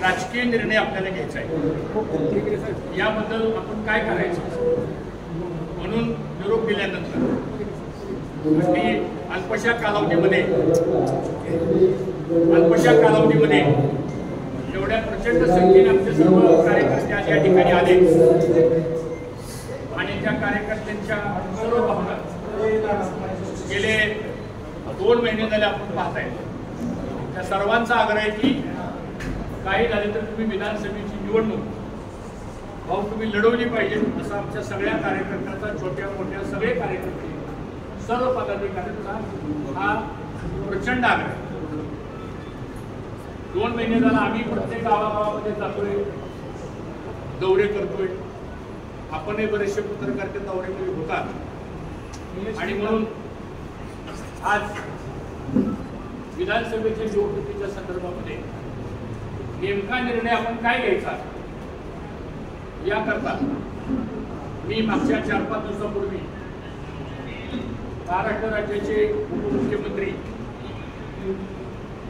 राजकीय निर्णय आपल्याला घ्यायचा आहे। याबद्दल आपण काय करायचं म्हणून निरोप दिल्यानंतर अल्पशा कालावधीमध्ये एवढ्या प्रचंड संख्येने आमचे सर्व कार्यकर्ते आज या ठिकाणी आले आणि त्या कार्यकर्त्यांच्या सर्व भावना गेले 2 महिने झाले आपण पाहताय। त्या सर्वांचा आग्रह आहे की काही झाले तर तुम्ही विधानसभेची निवडणूक भाऊ तुम्ही लढवली पाहिजे, असं आमच्या सगळ्या कार्यकर्त्यांचा, छोट्या मोठ्या सगळे कार्यकर्ते, सर्व पदाधिकाऱ्यांचा हा प्रचंड आग्रह। 2 महिने झाला आम्ही प्रत्येक गावागावामध्ये जातोय, दौरे करतोय, आपणही बरेचसे पत्रकार त्या दौऱ्यामध्ये होतात आणि म्हणून आज विधानसभेच्या निवडणुकीच्या संदर्भामध्ये नेमका निर्णय आपण काय घ्यायचा याकरता मी मागच्या 4-5 दिवसापूर्वी महाराष्ट्र राज्याचे उपमुख्यमंत्री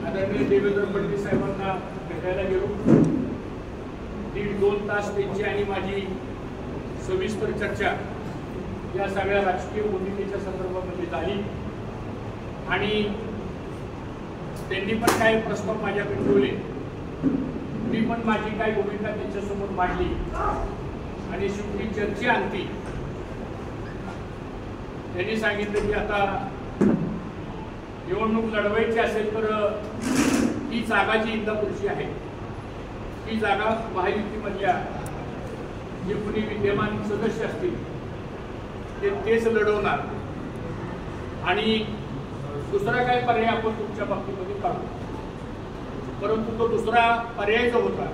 आदरणीय देवेंद्र फडणवीस साहेबांना भेटायला गेलो। 1.5-2 तास त्यांची आणि माझी सविस्तर चर्चा या सगळ्या राजकीय भूमिकेच्या संदर्भामध्ये झाली आणि त्यांनी पण काही प्रस्ताव माझ्याकडे ठेवले, मी पण माझी काही भूमिका त्यांच्यासमोर मांडली आणि शेवटी चर्चेअंती त्यांनी सांगितलं की आता निवडणूक लढवायची असेल तर ही जागा जी इंदापूरची आहे ती जागा महायुतीमधल्या जे कुणी विद्यमान सदस्य असतील तेच लढवणार आणि दुसरा काय पर्याय आपण तुमच्या बाबतीमध्ये पाहू। परंतु तो दुसरा पर्याय जो होता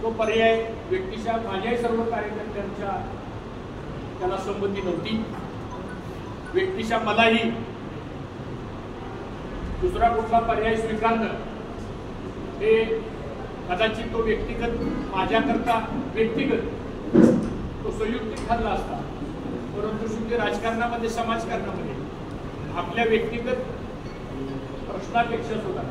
तो पर्याय व्यक्तिशः माझ्याही सर्व कार्यकर्त्यांच्या त्याला संमती नव्हती। व्यक्तिशः मलाही दुसरा कुठला पर्याय स्वीकारणं हे कदाचित तो व्यक्तिगत माझ्याकरता व्यक्तिगत तो संयुक्तिक ठरला असता, परंतु शेवटी राजकारणामध्ये समाजकारणामध्ये आपल्या व्यक्तिगत प्रश्नापेक्षा सुद्धा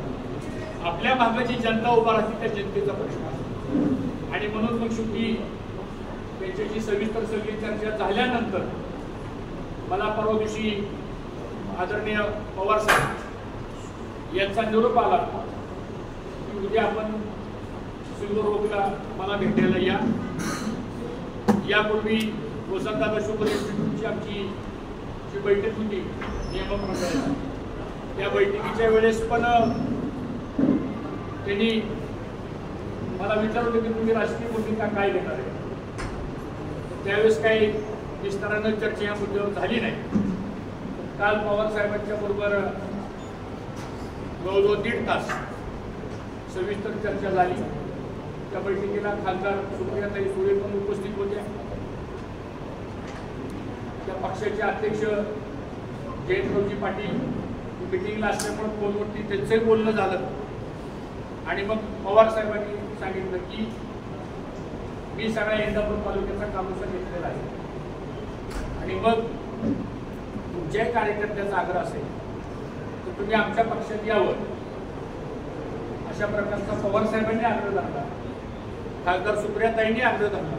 आपल्या भागाची जनता उभा राहते त्या जनतेचा प्रश्न असतो आणि म्हणून मग शेवटी त्यांच्याशी सविस्तर सगळी चर्चा झाल्यानंतर मला परवा दिवशी आदरणीय पवार साहेब यांचा निरोप आला की उद्या आपण सिंधुदुर्गला मला भेटायला या। यापूर्वी वसंतदादा शुगर इन्स्टिट्यूटची आमची जी बैठक होती नियामक मंडळाची, त्या बैठकीच्या वेळेस पण त्यांनी मला विचारलं की तुम्ही राजकीय भूमिका काय घेणार आहे। त्यावेळेस काही विस्तारानं चर्चा या मुद्द्यावर झाली नाही। काल पवार साहेबांच्या बरोबर जवळजवळ 1.5 तास सविस्तर चर्चा झाली। त्या बैठकीला खासदार सुप्रियाताई सुळे पण उपस्थित होत्या, त्या पक्षाचे अध्यक्ष जयंतरावजी पाटील मिटिंगला असल्यामुळे फोनवरती त्यांचंही बोलणं झालं आणि मग पवार साहेबांनी सांगितलं की मी सगळ्या इंदापूर तालुक्याचा कामोसा घेतलेला आहे आणि मग तुमच्याही कार्यकर्त्याचा आग्रह असेल तर तुम्ही आमच्या पक्षात यावं, अशा प्रकारचा पवार साहेबांनी आग्रह धरला, खासदार सुप्रियाताईंनी आग्रह धरला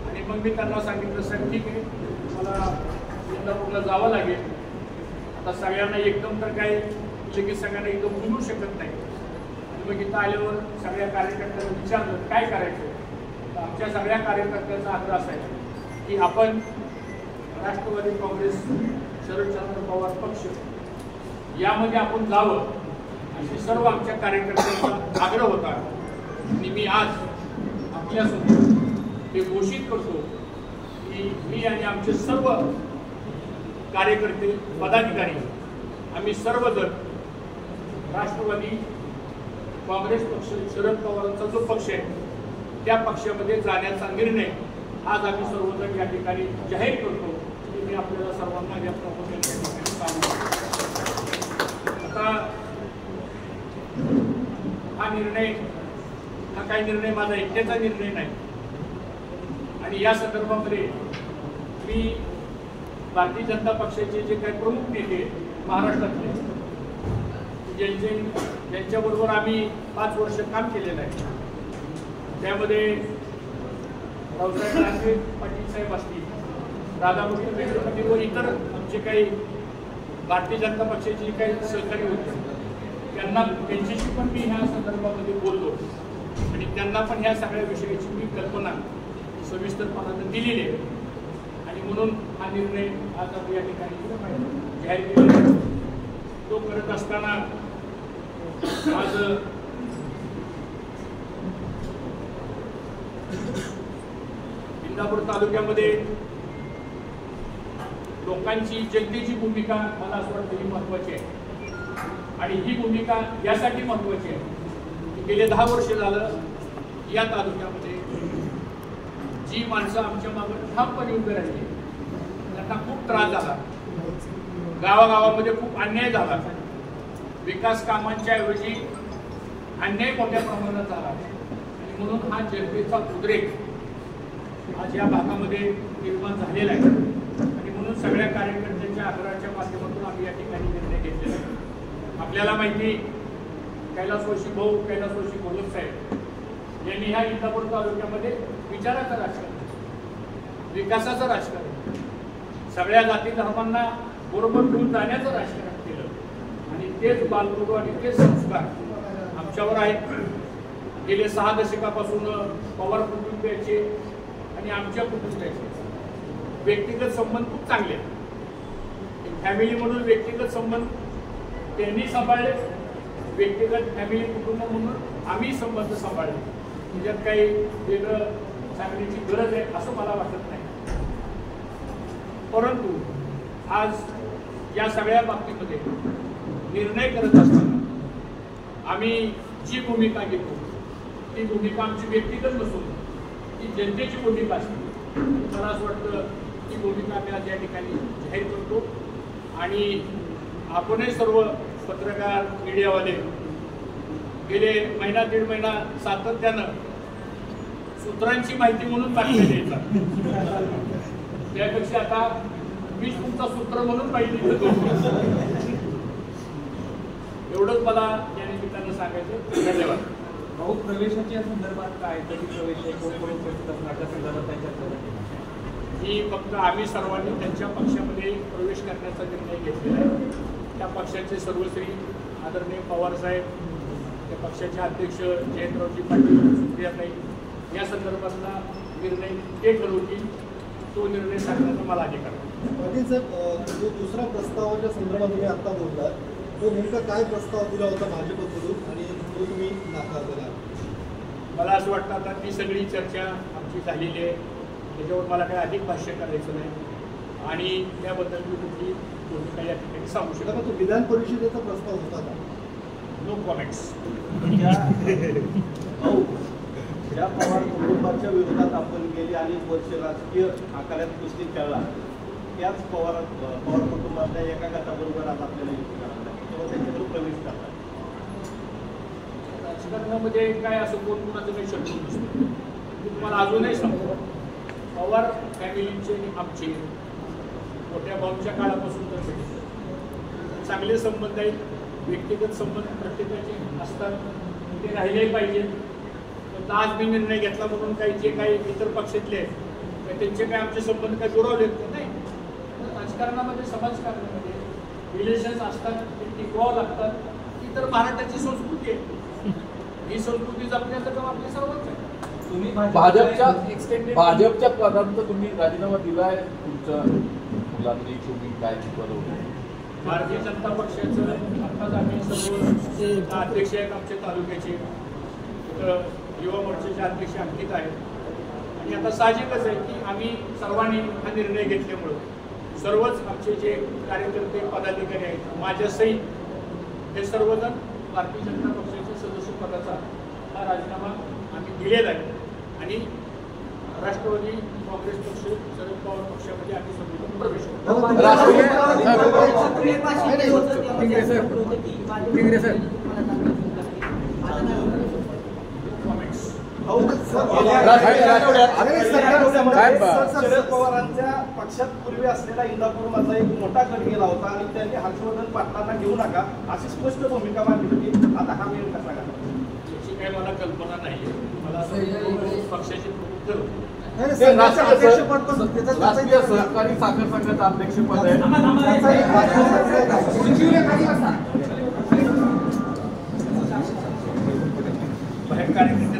आणि मग मी त्यांना सांगितलं साहेब ठीक आहे मला इंदापूरला जावं लागेल। आता सगळ्यांना एकदम तर काय लगेच सगळ्यांना एकदम बोलू शकत नाही आणि मग इथं आल्यावर सगळ्या कार्यकर्त्यांना विचारलं काय करायचं, तर आमच्या सगळ्या कार्यकर्त्यांचा आग्रह असायचा की आपण राष्ट्रवादी काँग्रेस शरदचंद्र पवार पक्ष यामध्ये आपण जावं, अशी सर्व आमच्या कार्यकर्त्यांचा आग्रह होता आणि मी आज आपल्यासमोर हे घोषित करतो की मी आणि आमचे सर्व कार्यकर्ते पदाधिकारी आम्ही सर्वजण राष्ट्रवादी काँग्रेस पक्ष शरद पवारांचा जो पक्ष आहे त्या पक्षामध्ये जाण्याचा निर्णय आज आम्ही सर्वजण या ठिकाणी जाहीर करतो की मी आपल्याला सर्वांना या आता हा निर्णय हा काही निर्णय माझा एकट्याचा निर्णय नाही आणि या संदर्भामध्ये मी भारतीय जनता पक्षाचे जे काही प्रमुख नेते महाराष्ट्रातले ज्यांचे त्यांच्याबरोबर आम्ही 5 वर्ष काम केलेलं आहे. त्यामध्ये रावसाहेब राजे पाटील साहेब असतील, राधाकृष्ण विखे पाटील व इतर आमचे काही भारतीय जनता पक्षाचे जे काही सहकारी होते त्यांच्याशी पण मी ह्या संदर्भामध्ये बोललो आणि त्यांना पण ह्या सगळ्या विषयाची मी कल्पना सविस्तरपणाने दिलेली आहे. आणि म्हणून हा निर्णय आज आपण या ठिकाणी जाहीर केला. तो करत असताना आज इंदापूर तालुक्यामध्ये लोकांची जनतेची भूमिका मला असं वाटतं ही महत्वाची आहे. आणि ही भूमिका यासाठी महत्वाची आहे की गेले 10 वर्ष झालं या तालुक्यामध्ये जी माणसं आमच्या मागे ठामपणे उभे राहिली त्यांना खूप त्रास झाला. गावागावामध्ये खूप अन्याय झाला. विकास कामांच्या ऐवजी अन्याय मोठ्या प्रमाणात झाला. आणि म्हणून हा जनतेचा उद्रेक आज या भागामध्ये निर्माण झालेला आहे. आणि म्हणून सगळ्या कार्यकर्त्यांच्या आग्रहाच्या माध्यमातून आम्ही या ठिकाणी निर्णय घेतलेला आहे. आपल्याला माहिती कैलासवासी घोलप साहेब यांनी ह्या इंदापूर तालुक्यामध्ये विचाराचं राजकारण, विकासाचं राजकारण, सगळ्या जाती धर्मांना बरोबर घेऊन जाण्याचं राजकारण केलं. आणि तेच बालगृह आणि तेच संस्कार आमच्यावर आहेत. गेले 6 दशकापासून पवार कुटुंबियाचे आणि आमच्या कुटुंबियाचे व्यक्तिगत संबंध खूप चांगले आहेत. फॅमिली म्हणून व्यक्तिगत संबंध त्यांनी सांभाळले, व्यक्तिगत फॅमिली कुटुंब म्हणून आम्ही संबंध सांभाळले. त्याच्यात काही वेगळं सांगण्याची गरज आहे असं मला वाटत नाही. परंतु आज या सगळ्या बाबतीमध्ये निर्णय करत असताना आम्ही जी भूमिका घेतो ती भूमिका आमची व्यक्तिगत नसून ती जनतेची भूमिका असते. मला असं वाटतं ती भूमिका आम्ही आज या ठिकाणी जाहीर करतो. आणि आपणही सर्व पत्रकार मीडियावाले गेले महिना 1.5 महिना सातत्यानं सूत्रांची माहिती म्हणून बातम्या द्यायचा, त्यापेक्षा आता मीच तुमचा सूत्र म्हणून माहिती देतो. एवढंच मला या निमित्तानं सांगायचं. धन्यवाद. भाऊ, प्रवेशाच्या संदर्भात काय कधी प्रवेश संदर्भात ही फक्त आम्ही सर्वांनी त्यांच्या पक्षामध्ये प्रवेश करण्याचा निर्णय घेतलेला आहे. त्या पक्षाचे सर्वश्री आदरणीय पवारसाहेब, त्या पक्षाचे अध्यक्ष जयंतरावजी पाटील, सुप्रियाताई या संदर्भातला निर्णय ते ठरवतील. तो निर्णय सांगण्याचा मला अधिकार आहे. पाटील साहेब, जो दुसरा प्रस्तावाच्या संदर्भात तुम्ही आता बोलला तो नेमका काय प्रस्ताव दिला होता भाजपकडून आणि तो तुम्ही नाकारलेला? मला असं वाटतं आता ती सगळी चर्चा आमची झालेली आहे. त्याच्यावर मला काही अधिक भाष्य करायचं नाही आणि त्याबद्दल मी कुठली भूमिका या ठिकाणी सांगू शकतो. तो विधान परिषदेचा प्रस्ताव होता का? No comments. ज्या पवार कुटुंबाच्या विरोधात आपण गेली अनेक वर्ष राजकीय आखाड्यात कुस्ती खेळला, त्याच पवार कुटुंबातल्या एका गटाबरोबर आज आपल्याला युती करायला किंवा त्यांच्याकडून प्रवेश करतात. राजकारणामध्ये काय असं कोण कोणाचं काही शत्रू नसतं. मी तुम्हाला अजूनही सांगतो, पवार फॅमिलीचे आमचे मोठ्या भाऊंच्या काळापासून तर भेटले चांगले संबंध आहेत. व्यक्तिगत संबंध प्रत्येकाचे असतात, ते राहिलेही पाहिजेत. तर आज मी निर्णय घेतला म्हणून काही जे काही इतर पक्षातले आहेत त्यांचे काही आमचे संबंध काही दुरावलेत नाही. राजकारणामध्ये, समाजकारणामध्ये रिलेशन्स असतात, ते टिकवावं लागतात. ही तर महाराष्ट्राची संस्कृती आहे. ही संस्कृती जपण्याचं काम आपल्या सर्वच आहे. तुम्ही भाजपच्या पदार्थ तुम्ही राजीनामा दिलाय, तुमच्या मुलांनी तुम्ही काय बनवलं? भारतीय जनता पक्षाचं आत्ताच आम्ही सर्व अध्यक्ष आहेत आमच्या तालुक्याचे, युवा मोर्चाचे अध्यक्ष अंकित आहेत. आणि आता साहजिकच आहे की आम्ही सर्वांनी हा निर्णय घेतल्यामुळं सर्वच आमचे जे कार्यकर्ते पदाधिकारी आहेत माझ्यासहित हे सर्वजण भारतीय जनता पक्षाच्या सदस्य पदाचा हा राजीनामा आम्ही दिलेला आहे. आणि राष्ट्रवादी काँग्रेस पक्ष, शरद पवार पक्षामध्ये आम्ही सर्वजण प्रवेश करतो. शरद पवारांच्या पक्षात पूर्वी असलेला इंदापूर मधला एक मोठा गट गेला होता आणि त्यांनी हर्षवर्धन पाटलांना घेऊ नका अशी स्पष्ट भूमिका मांडली होती. आता हा वेळ कसा घालवा याची काही मला कल्पना नाही. मला असं पक्षाचे प्रमुख ठरवले. राष्ट्रीय सहकारी साखर संघाचं अध्यक्षपद आहे. बाहेर कार्यक्रम